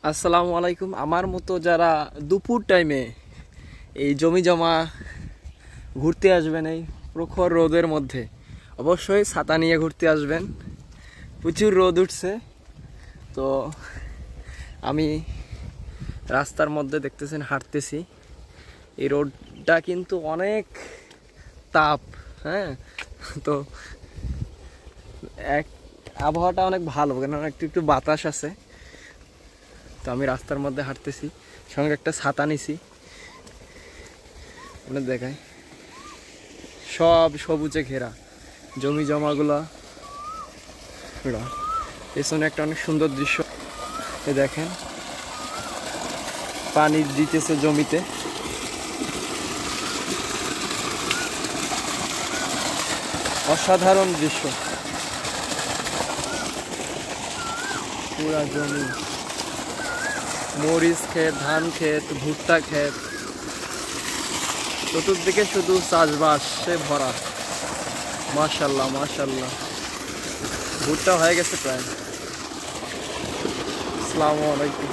আসসালামু আলাইকুম। আমার মতো যারা দুপুর টাইমে এই জমি জমা ঘুরতে আসবেন এই প্রখর রোদের মধ্যে, অবশ্যই ছাতা নিয়ে ঘুরতে আসবেন। প্রচুর রোদ উঠছে, তো আমি রাস্তার মধ্যে দেখতেছেন হাঁটতেছি। এই রোডটা কিন্তু অনেক তাপ, হ্যাঁ। তো এক আবহাওয়াটা অনেক ভালো, কেননা একটু একটু বাতাস আছে। তো আমি রাস্তার মধ্যে হাঁটতেছি, সঙ্গে একটা ছাতা নিছি। আপনার দেখায় সব সবুজে ঘেরা জমি জমাগুলা, পেছনে একটা অনেক সুন্দর দৃশ্য। দেখেন পানি দিতেছে জমিতে, অসাধারণ দৃশ্য। পুরা জমি, মরিচ ক্ষেত, ধান ক্ষেত, ভুট্টা ক্ষেত, চতুর্দিকে শুধু চাষবাসে ভরা। মাশাল্লাহ মাশাল্লাহ, ভুট্টা হয়ে গেছে প্রায়। আসসালামু আলাইকুম।